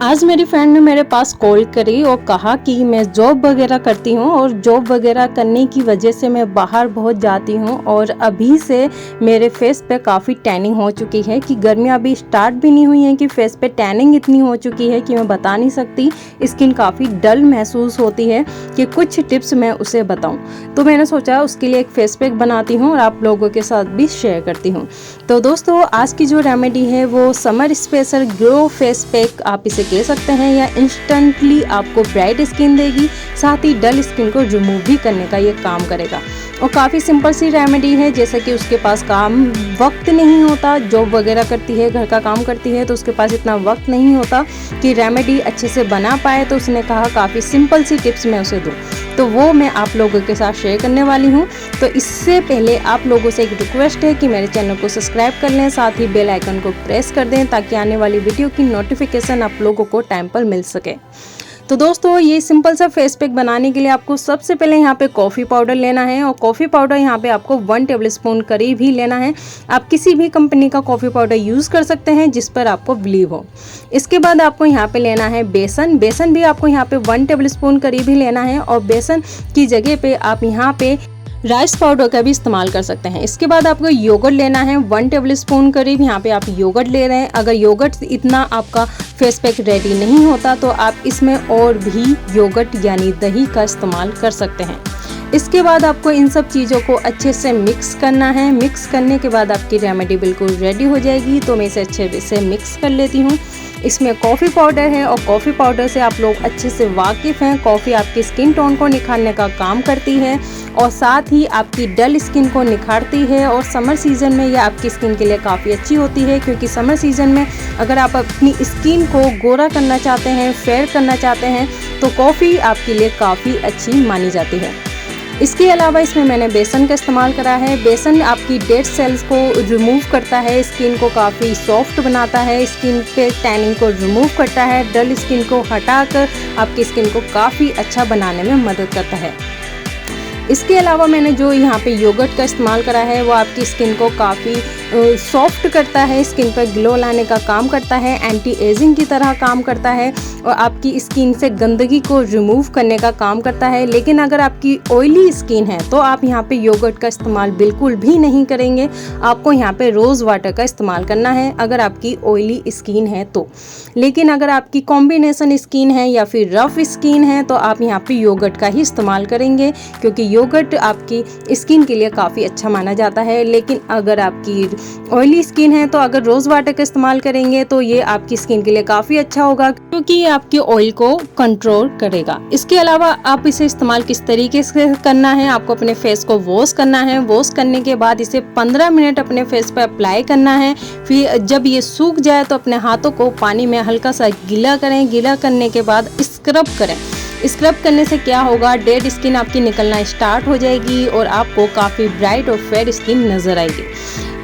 आज मेरी फ्रेंड ने मेरे पास कॉल करी और कहा कि मैं जॉब वगैरह करती हूँ और जॉब वगैरह करने की वजह से मैं बाहर बहुत जाती हूँ और अभी से मेरे फेस पे काफ़ी टैनिंग हो चुकी है कि गर्मियाँ अभी स्टार्ट भी नहीं हुई हैं कि फेस पे टैनिंग इतनी हो चुकी है कि मैं बता नहीं सकती। स्किन काफ़ी डल महसूस होती है कि कुछ टिप्स मैं उसे बताऊँ, तो मैंने सोचा उसके लिए एक फेस पैक बनाती हूँ और आप लोगों के साथ भी शेयर करती हूँ। तो दोस्तों आज की जो रेमेडी है वो summer special glow face pack आप इसे कह सकते हैं, या इंस्टेंटली आपको ब्राइट स्किन देगी, साथ ही डल स्किन को रिमूव भी करने का ये काम करेगा। और काफ़ी सिंपल सी रेमेडी है, जैसे कि उसके पास काम वक्त नहीं होता, जॉब वगैरह करती है, घर का काम करती है, तो उसके पास इतना वक्त नहीं होता कि रेमेडी अच्छे से बना पाए, तो उसने कहा काफ़ी सिंपल सी टिप्स मैं उसे दूँ, तो वो मैं आप लोगों के साथ शेयर करने वाली हूँ। तो इससे पहले आप लोगों से एक रिक्वेस्ट है कि मेरे चैनल को सब्सक्राइब कर लें, साथ ही बेल आइकन को प्रेस कर दें ताकि आने वाली वीडियो की नोटिफिकेशन आप लोगों को टाइम पर मिल सके। तो दोस्तों ये सिंपल सा फेस पैक बनाने के लिए आपको सबसे पहले यहाँ पे कॉफ़ी पाउडर लेना है, और कॉफ़ी पाउडर यहाँ पे आपको 1 टेबलस्पून करीब ही लेना है। आप किसी भी कंपनी का कॉफ़ी पाउडर यूज़ कर सकते हैं जिस पर आपको बिलीव हो। इसके बाद आपको यहाँ पे लेना है बेसन। बेसन भी आपको यहाँ पे 1 टेबलस्पून करीब ही लेना है, और बेसन की जगह पे आप यहाँ पे राइस पाउडर का भी इस्तेमाल कर सकते हैं। इसके बाद आपको योगर्ट लेना है 1 टेबलस्पून करीब, यहाँ पे आप योगर्ट ले रहे हैं। अगर योगर्ट इतना आपका फेस पैक रेडी नहीं होता तो आप इसमें और भी योगर्ट यानी दही का इस्तेमाल कर सकते हैं। इसके बाद आपको इन सब चीज़ों को अच्छे से मिक्स करना है। मिक्स करने के बाद आपकी रेमेडी बिल्कुल रेडी हो जाएगी। तो मैं इसे अच्छे से मिक्स कर लेती हूँ। इसमें कॉफ़ी पाउडर है और कॉफ़ी पाउडर से आप लोग अच्छे से वाकिफ़ हैं। कॉफ़ी आपकी स्किन टोन को निखारने का काम करती है और साथ ही आपकी डल स्किन को निखारती है, और समर सीज़न में यह आपकी स्किन के लिए काफ़ी अच्छी होती है, क्योंकि समर सीज़न में अगर आप अपनी स्किन को गोरा करना चाहते हैं, फेयर करना चाहते हैं, तो कॉफ़ी आपके लिए काफ़ी अच्छी मानी जाती है। इसके अलावा इसमें मैंने बेसन का इस्तेमाल करा है। बेसन आपकी डेड सेल्स को रिमूव करता है, स्किन को काफ़ी सॉफ्ट बनाता है, स्किन पे टैनिंग को रिमूव करता है, डल स्किन को हटाकर आपकी स्किन को काफ़ी अच्छा बनाने में मदद करता है। इसके अलावा मैंने जो यहाँ पे योगर्ट का इस्तेमाल करा है वो आपकी स्किन को काफ़ी सॉफ्ट करता है, स्किन पर ग्लो लाने का काम करता है, एंटी एजिंग की तरह काम करता है और आपकी स्किन से गंदगी को रिमूव करने का काम करता है। लेकिन अगर आपकी ऑयली स्किन है तो आप यहाँ पे योगर्ट का इस्तेमाल बिल्कुल भी नहीं करेंगे। आपको यहाँ पे रोज़ वाटर का इस्तेमाल करना है अगर आपकी ऑयली स्किन है तो। लेकिन अगर आपकी कॉम्बिनेशन स्किन है या फिर रफ स्किन है तो आप यहाँ पे योगर्ट का ही इस्तेमाल करेंगे, क्योंकि योगर्ट आपकी स्किन के लिए काफ़ी अच्छा माना जाता है। लेकिन अगर आपकी ऑयली स्किन है तो अगर रोज़ वाटर का इस्तेमाल करेंगे तो ये आपकी स्किन के लिए काफ़ी अच्छा होगा, क्योंकि ये आपके ऑयल को कंट्रोल करेगा। इसके अलावा आप इसे इस्तेमाल किस तरीके से करना है, आपको अपने फेस को वॉश करना है। वॉश करने के बाद इसे 15 मिनट अपने फेस पे अप्लाई करना है। फिर जब ये सूख जाए तो अपने हाथों को पानी में हल्का सा गीला करें। गीला करने के बाद स्क्रब करें। स्क्रब करने से क्या होगा, डेड स्किन आपकी निकलना स्टार्ट हो जाएगी और आपको काफ़ी ब्राइट और फेयर स्किन नज़र आएगी।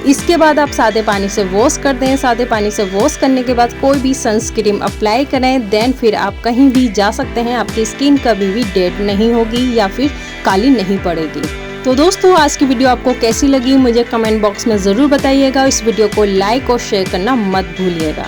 इसके बाद आप सादे पानी से वॉश कर दें। सादे पानी से वॉश करने के बाद कोई भी सनस्क्रीन अप्लाई करें, देन फिर आप कहीं भी जा सकते हैं। आपकी स्किन कभी भी डेड नहीं होगी या फिर काली नहीं पड़ेगी। तो दोस्तों आज की वीडियो आपको कैसी लगी मुझे कमेंट बॉक्स में ज़रूर बताइएगा। इस वीडियो को लाइक और शेयर करना मत भूलिएगा।